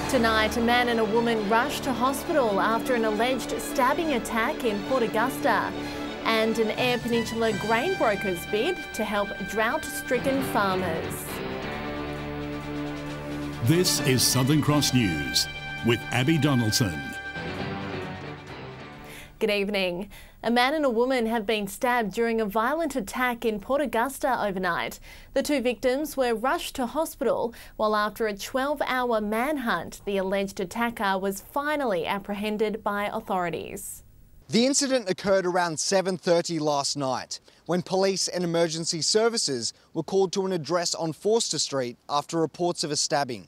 Tonight, a man and a woman rushed to hospital after an alleged stabbing attack in Port Augusta. And an Eyre Peninsula grain brokers bid to help drought-stricken farmers. This is Southern Cross News with Abby Donaldson. Good evening. A man and a woman have been stabbed during a violent attack in Port Augusta overnight. The two victims were rushed to hospital, while after a 12-hour manhunt, the alleged attacker was finally apprehended by authorities. The incident occurred around 7:30 last night, when police and emergency services were called to an address on Forster Street after reports of a stabbing.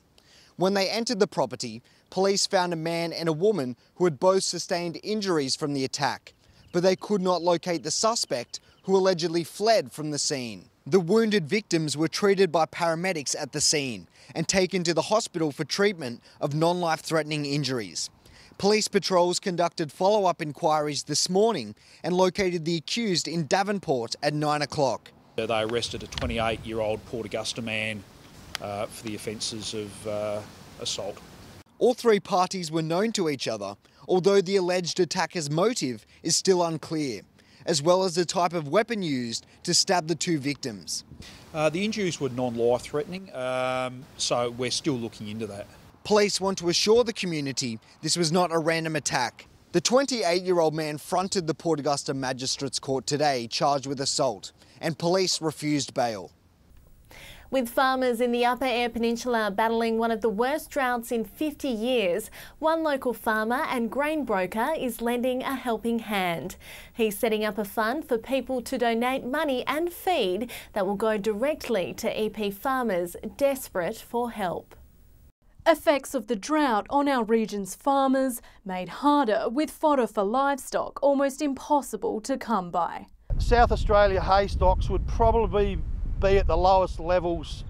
When they entered the property, police found a man and a woman who had both sustained injuries from the attack, but they could not locate the suspect, who allegedly fled from the scene. The wounded victims were treated by paramedics at the scene and taken to the hospital for treatment of non-life-threatening injuries. Police patrols conducted follow-up inquiries this morning and located the accused in Davenport at 9 o'clock. They arrested a 28-year-old Port Augusta man for the offences of assault. All three parties were known to each other, although the alleged attacker's motive is still unclear, as well as the type of weapon used to stab the two victims. The injuries were non-life-threatening, so we're still looking into that. Police want to assure the community this was not a random attack. The 28-year-old man fronted the Port Augusta Magistrates Court today, charged with assault, and police refused bail. With farmers in the Upper Eyre Peninsula battling one of the worst droughts in 50 years, one local farmer and grain broker is lending a helping hand. He's setting up a fund for people to donate money and feed that will go directly to EP farmers desperate for help. Effects of the drought on our region's farmers made harder with fodder for livestock almost impossible to come by. South Australia hay stocks would probably be at the lowest levels,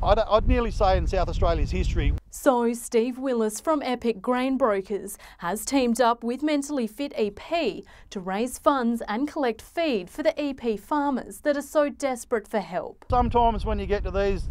I'd nearly say, in South Australia's history. So Steve Willis from Epic Grain Brokers has teamed up with Mentally Fit EP to raise funds and collect feed for the EP farmers that are so desperate for help. Sometimes when you get to these,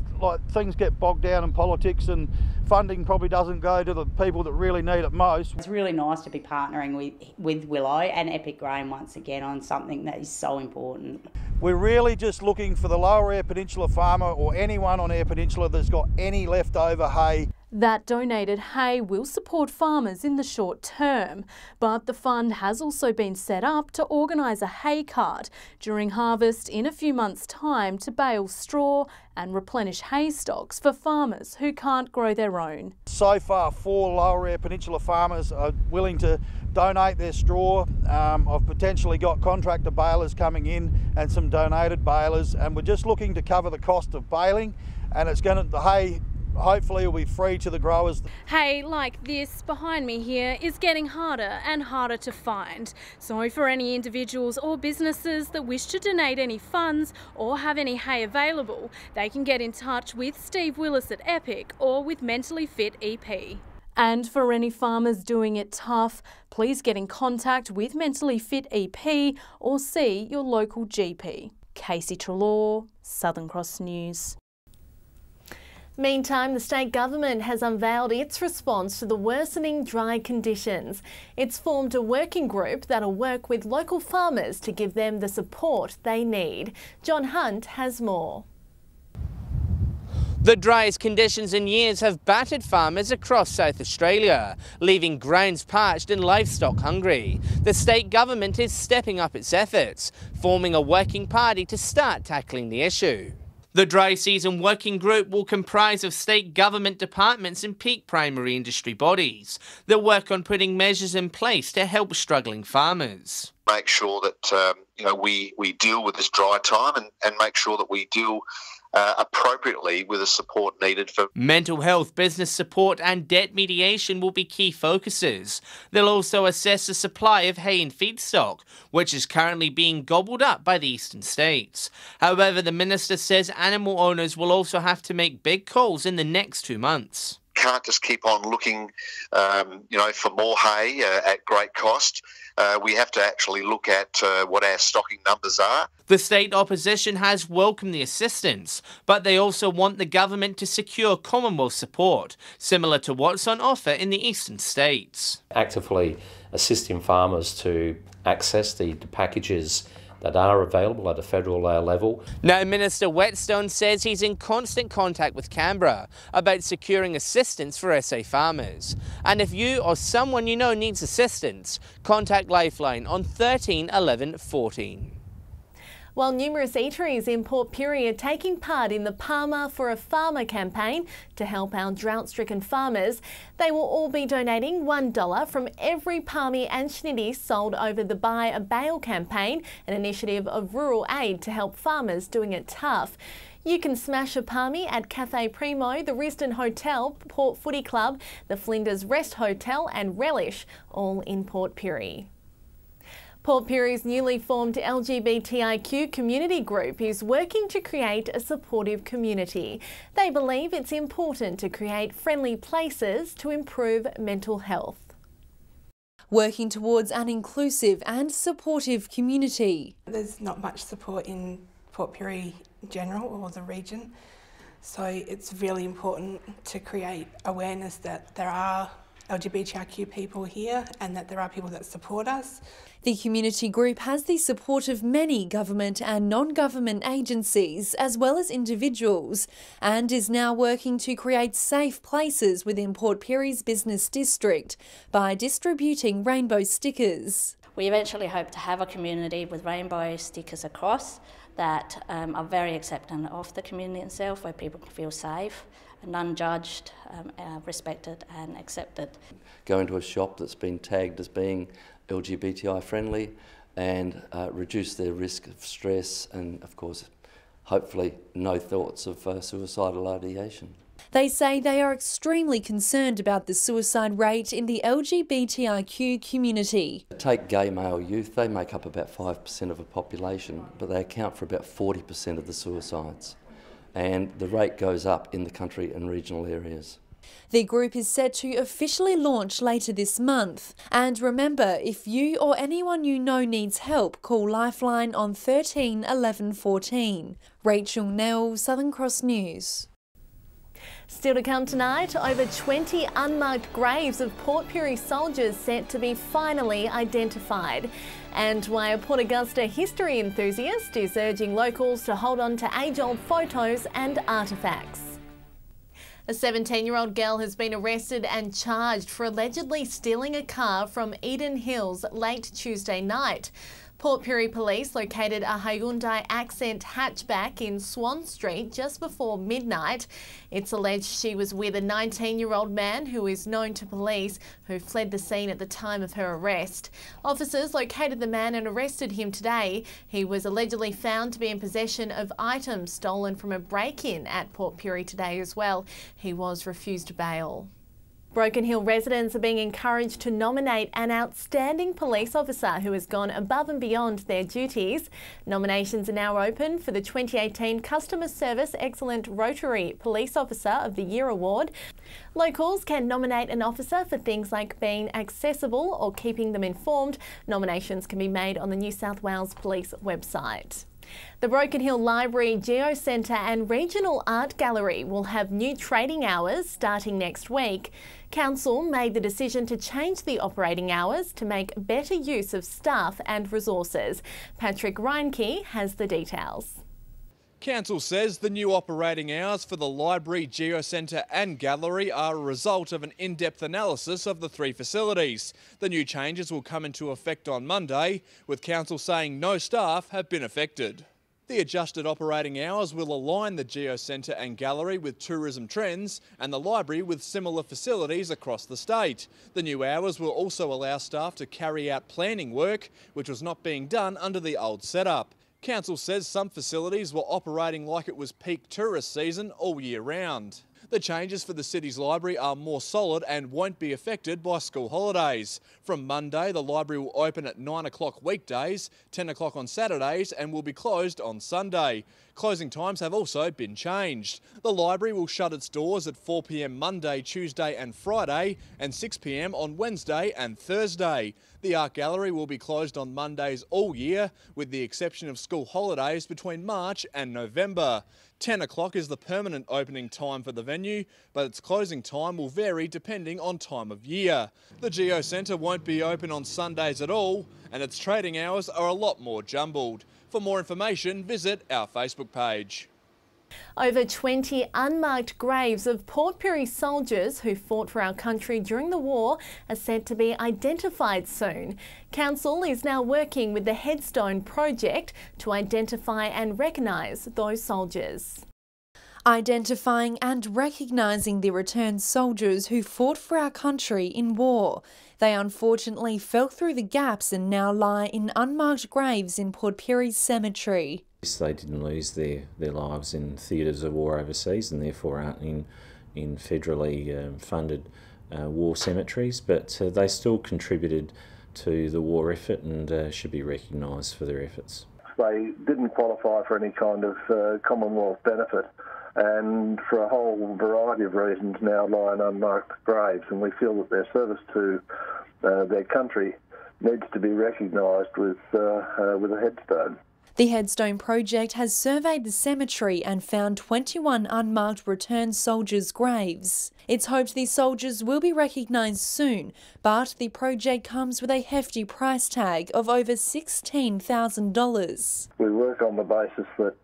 things get bogged down in politics and funding probably doesn't go to the people that really need it most. It's really nice to be partnering with Willow and Epic Grain once again on something that is so important. We're really just looking for the Lower Eyre Peninsula farmer or anyone on Eyre Peninsula that's got any leftover hay. That donated hay will support farmers in the short term, but the fund has also been set up to organise a hay cart during harvest in a few months' time to bale straw and replenish hay stocks for farmers who can't grow their own. So far, 4 Lower Eyre Peninsula farmers are willing to donate their straw. I've potentially got contractor balers coming in and some donated balers, and we're just looking to cover the cost of baling, and the hay hopefully will be free to the growers. Hay like this behind me here is getting harder and harder to find. So for any individuals or businesses that wish to donate any funds or have any hay available, they can get in touch with Steve Willis at Epic or with Mentally Fit EP. And for any farmers doing it tough, please get in contact with Mentally Fit EP or see your local GP. Casey Trelaw, Southern Cross News. Meantime, the state government has unveiled its response to the worsening dry conditions. It's formed a working group that'll work with local farmers to give them the support they need. John Hunt has more. The driest conditions in years have battered farmers across South Australia, leaving grounds parched and livestock hungry. The state government is stepping up its efforts, forming a working party to start tackling the issue. The Dry Season Working Group will comprise of state government departments and peak primary industry bodies that work on putting measures in place to help struggling farmers. Make sure that we deal with this dry time and make sure that we deal appropriately with the support needed for mental health, business support and debt mediation will be key focuses. They'll also assess the supply of hay and feedstock, which is currently being gobbled up by the eastern states. However, the minister says animal owners will also have to make big calls in the next 2 months. can't just keep on looking, for more hay at great cost. We have to actually look at what our stocking numbers are. The state opposition has welcomed the assistance, but they also want the government to secure Commonwealth support, similar to what's on offer in the eastern states. Actively assisting farmers to access the packages that are available at a federal level. Now, Minister Whetstone says he's in constant contact with Canberra about securing assistance for SA farmers. And if you or someone you know needs assistance, contact Lifeline on 13 11 14. While numerous eateries in Port Pirie are taking part in the Palmer for a Farmer campaign to help our drought-stricken farmers, they will all be donating $1 from every palmy and shinity sold over the Buy a Bale campaign, an initiative of rural aid to help farmers doing it tough. You can smash a palmy at Cafe Primo, the Risdon Hotel, Port Footy Club, the Flinders Rest Hotel and Relish, all in Port Pirie. Port Pirie's newly formed LGBTIQ community group is working to create a supportive community. They believe it's important to create friendly places to improve mental health. Working towards an inclusive and supportive community. There's not much support in Port Pirie in general or the region, so it's really important to create awareness that there are LGBTIQ people here and that there are people that support us. The community group has the support of many government and non-government agencies as well as individuals and is now working to create safe places within Port Pirie's business district by distributing rainbow stickers. We eventually hope to have a community with rainbow stickers across that are very accepting of the community itself, where people can feel safe and unjudged, respected and accepted. Go into a shop that's been tagged as being LGBTI friendly and reduce their risk of stress and, of course, hopefully no thoughts of suicidal ideation. They say they are extremely concerned about the suicide rate in the LGBTIQ community. Take gay male youth, they make up about 5% of a population, but they account for about 40% of the suicides. And the rate goes up in the country and regional areas. The group is set to officially launch later this month. And remember, if you or anyone you know needs help, call Lifeline on 13 11 14. Rachel Nell, Southern Cross News. Still to come tonight, over 20 unmarked graves of Port Pirie soldiers set to be finally identified. And why a Port Augusta history enthusiast is urging locals to hold on to age-old photos and artefacts. A 17-year-old girl has been arrested and charged for allegedly stealing a car from Eden Hills late Tuesday night. Port Pirie Police located a Hyundai Accent hatchback in Swan Street just before midnight. It's alleged she was with a 19-year-old man who is known to police, who fled the scene at the time of her arrest. Officers located the man and arrested him today. He was allegedly found to be in possession of items stolen from a break-in at Port Pirie today as well. He was refused bail. Broken Hill residents are being encouraged to nominate an outstanding police officer who has gone above and beyond their duties. Nominations are now open for the 2018 Customer Service Excellent Rotary Police Officer of the Year Award. Locals can nominate an officer for things like being accessible or keeping them informed. Nominations can be made on the New South Wales Police website. The Broken Hill Library, Geocentre and Regional Art Gallery will have new trading hours starting next week. Council made the decision to change the operating hours to make better use of staff and resources. Patrick Reinke has the details. Council says the new operating hours for the Library, Geocentre and Gallery are a result of an in-depth analysis of the three facilities. The new changes will come into effect on Monday, with Council saying no staff have been affected. The adjusted operating hours will align the Geocentre and Gallery with tourism trends and the library with similar facilities across the state. The new hours will also allow staff to carry out planning work, which was not being done under the old setup. Council says some facilities were operating like it was peak tourist season all year round. The changes for the city's library are more solid and won't be affected by school holidays. From Monday, the library will open at 9 o'clock weekdays, 10 o'clock on Saturdays and will be closed on Sunday. Closing times have also been changed. The library will shut its doors at 4 p.m. Monday, Tuesday and Friday and 6 p.m. on Wednesday and Thursday. The art gallery will be closed on Mondays all year, with the exception of school holidays between March and November. 10 o'clock is the permanent opening time for the venue, but its closing time will vary depending on time of year. The Geo Centre won't be open on Sundays at all, and its trading hours are a lot more jumbled. For more information, visit our Facebook page. Over 20 unmarked graves of Port Pirie soldiers who fought for our country during the war are set to be identified soon. Council is now working with the Headstone project to identify and recognise those soldiers. Identifying and recognising the returned soldiers who fought for our country in war. They unfortunately fell through the gaps and now lie in unmarked graves in Port Pirie's cemetery. They didn't lose their lives in theatres of war overseas and therefore aren't in federally funded war cemeteries, but they still contributed to the war effort and should be recognised for their efforts. They didn't qualify for any kind of Commonwealth benefit, and for a whole variety of reasons now lie in unmarked graves, and we feel that their service to their country needs to be recognised with a headstone. The Headstone project has surveyed the cemetery and found 21 unmarked returned soldiers' graves. It's hoped these soldiers will be recognised soon, but the project comes with a hefty price tag of over $16,000. We work on the basis that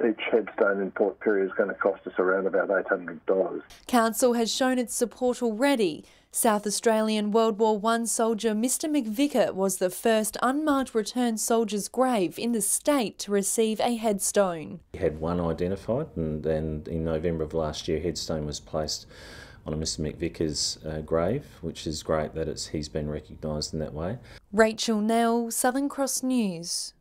each headstone in Port Pirie is going to cost us around about $800. Council has shown its support already. South Australian World War I soldier Mr McVicker was the first unmarked returned soldier's grave in the state to receive a headstone. We had one identified, and then in November of last year, a headstone was placed on a Mr McVicker's grave, which is great that he's been recognised in that way. Rachel Nell, Southern Cross News.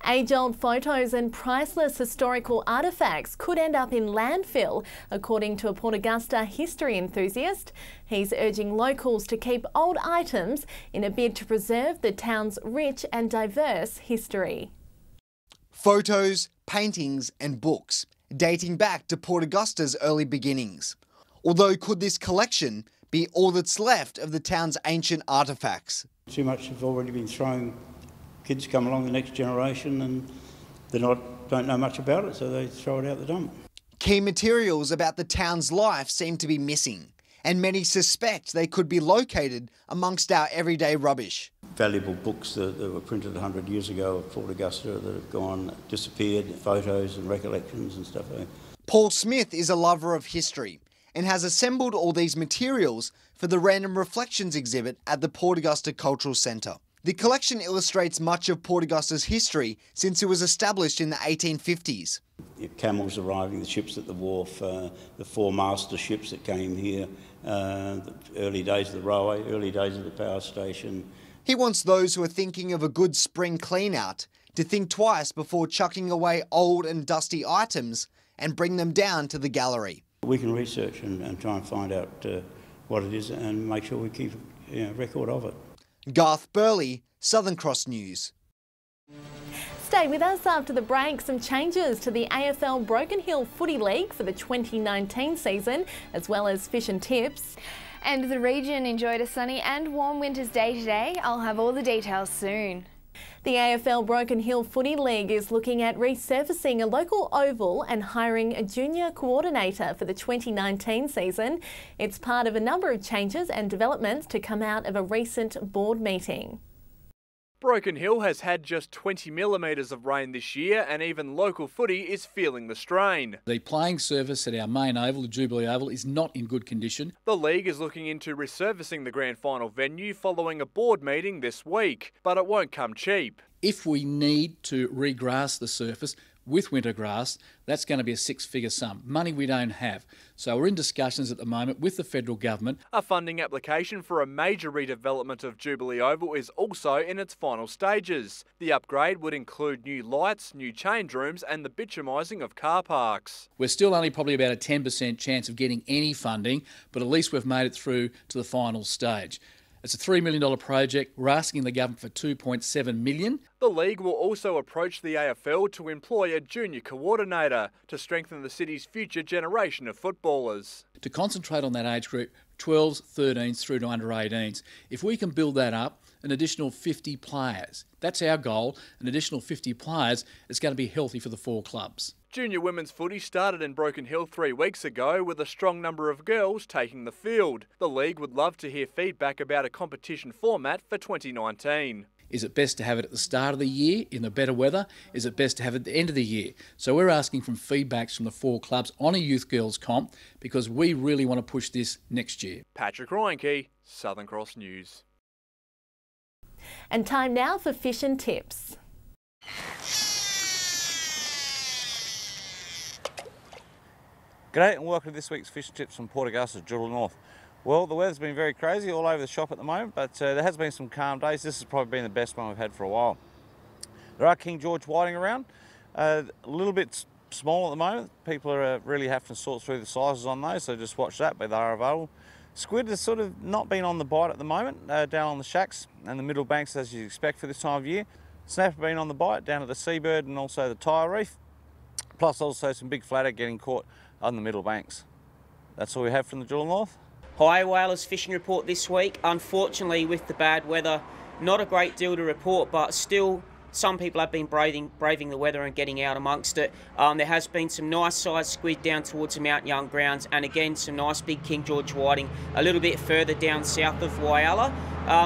Age-old photos and priceless historical artefacts could end up in landfill, according to a Port Augusta history enthusiast. He's urging locals to keep old items in a bid to preserve the town's rich and diverse history. Photos, paintings and books, dating back to Port Augusta's early beginnings. Although could this collection be all that's left of the town's ancient artefacts? Too much have already been thrown. Kids come along, the next generation, and they don't know much about it, so they throw it out the dump. Key materials about the town's life seem to be missing, and many suspect they could be located amongst our everyday rubbish. Valuable books that were printed 100 years ago at Port Augusta that have disappeared, photos and recollections and stuff. Paul Smith is a lover of history and has assembled all these materials for the Random Reflections exhibit at the Port Augusta Cultural Centre. The collection illustrates much of Port Augusta's history since it was established in the 1850s. Camels arriving, the ships at the wharf, the four master ships that came here, the early days of the railway, early days of the power station. He wants those who are thinking of a good spring clean-out to think twice before chucking away old and dusty items and bring them down to the gallery. We can research and try and find out what it is and make sure we keep record of it. Garth Burley, Southern Cross News. Stay with us after the break. Some changes to the AFL Broken Hill Footy League for the 2019 season, as well as fish and tips. And the region enjoyed a sunny and warm winter's day today. I'll have all the details soon. The AFL Broken Hill Footy League is looking at resurfacing a local oval and hiring a junior coordinator for the 2019 season. It's part of a number of changes and developments to come out of a recent board meeting. Broken Hill has had just 20 millimetres of rain this year, and even local footy is feeling the strain. The playing surface at our main oval, the Jubilee Oval, is not in good condition. The league is looking into resurfacing the grand final venue following a board meeting this week, but it won't come cheap. If we need to regrass the surface with winter grass, that's going to be a six-figure sum. Money we don't have. So we're in discussions at the moment with the federal government. A funding application for a major redevelopment of Jubilee Oval is also in its final stages. The upgrade would include new lights, new change rooms and the bitumising of car parks. We're still only probably about a 10% chance of getting any funding, but at least we've made it through to the final stage. It's a $3 million project. We're asking the government for $2.7 million. The league will also approach the AFL to employ a junior coordinator to strengthen the city's future generation of footballers. To concentrate on that age group, 12s, 13s through to under 18s. If we can build that up, an additional 50 players. That's our goal, an additional 50 players is going to be healthy for the 4 clubs. Junior women's footy started in Broken Hill 3 weeks ago with a strong number of girls taking the field. The league would love to hear feedback about a competition format for 2019. Is it best to have it at the start of the year in the better weather? Is it best to have it at the end of the year? So we're asking for feedbacks from the 4 clubs on a youth girls comp because we really want to push this next year. Patrick Reinke, Southern Cross News. And time now for Fish and Tips. G'day and welcome to this week's Fish and Tips from Port Augusta, Jewel North. Well, the weather's been very crazy all over the shop at the moment, but there has been some calm days. This has probably been the best one we've had for a while. There are King George whiting around, a little bit small at the moment. People are really having to sort through the sizes on those, so just watch that, but they are available. Squid has sort of not been on the bite at the moment, down on the shacks and the middle banks as you'd expect for this time of year. Snapper been on the bite down at the Seabird and also the Tyre Reef, plus also some big flathead getting caught on the middle banks. That's all we have from the Jewel North. Hi, Whalers Fishing Report this week. Unfortunately, with the bad weather, not a great deal to report, but still some people have been braving the weather and getting out amongst it. There has been some nice sized squid down towards the Mount Young grounds, and again some nice big King George whiting a little bit further down south of Whyalla.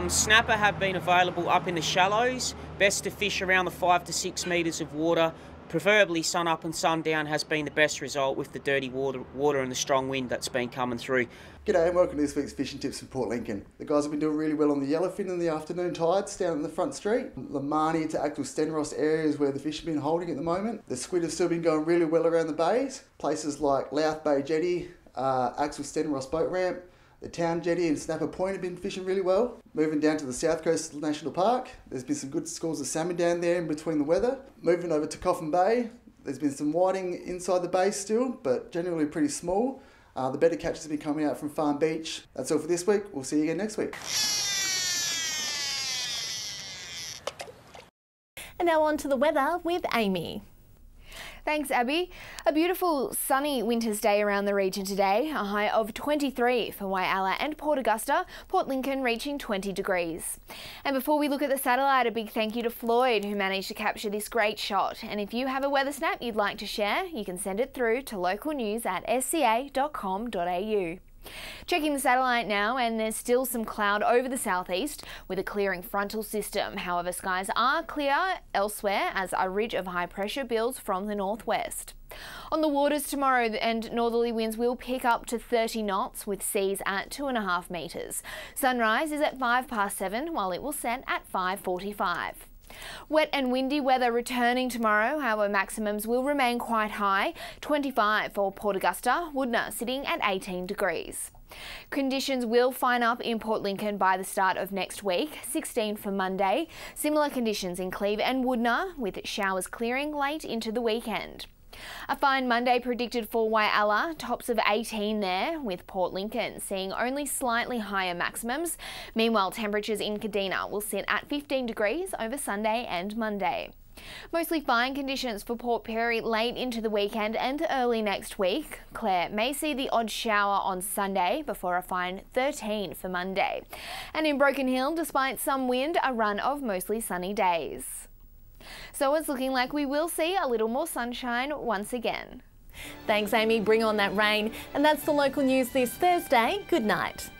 Snapper have been available up in the shallows. Best to fish around the 5 to 6 metres of water. Preferably sun up and sun down has been the best result with the dirty water and the strong wind that's been coming through. G'day and welcome to this week's Fishing Tips from Port Lincoln. The guys have been doing really well on the yellowfin in the afternoon tides down in the front street. Lamani to Actal Stenros areas where the fish have been holding at the moment. The squid have still been going really well around the bays. Places like Louth Bay Jetty, Actal Stenros boat ramp, the Town Jetty and Snapper Point have been fishing really well. Moving down to the South Coast National Park, there's been some good schools of salmon down there in between the weather. Moving over to Coffin Bay, there's been some whiting inside the bay still, but generally pretty small. The better catches have been coming out from Farm Beach. That's all for this week. We'll see you again next week. And now on to the weather with Amy. Thanks, Abby. A beautiful sunny winter's day around the region today, a high of 23 for Whyalla and Port Augusta, Port Lincoln reaching 20 degrees. And before we look at the satellite, a big thank you to Floyd who managed to capture this great shot. And if you have a weather snap you'd like to share, you can send it through to localnews@sca.com.au. Checking the satellite now, and there's still some cloud over the southeast with a clearing frontal system. However, skies are clear elsewhere as a ridge of high pressure builds from the northwest. On the waters tomorrow, and northerly winds will pick up to 30 knots with seas at 2.5 metres. Sunrise is at 7:05 while it will set at 5:45. Wet and windy weather returning tomorrow, however maximums will remain quite high, 25 for Port Augusta, Woodner sitting at 18 degrees. Conditions will fine up in Port Lincoln by the start of next week, 16 for Monday. Similar conditions in Cleve and Woodner with showers clearing late into the weekend. A fine Monday predicted for Whyalla, tops of 18 there, with Port Lincoln seeing only slightly higher maximums. Meanwhile, temperatures in Kadina will sit at 15 degrees over Sunday and Monday. Mostly fine conditions for Port Pirie late into the weekend and early next week. Clare may see the odd shower on Sunday before a fine 13 for Monday. And in Broken Hill, despite some wind, a run of mostly sunny days. So it's looking like we will see a little more sunshine once again. Thanks, Amy. Bring on that rain. And that's the local news this Thursday. Good night.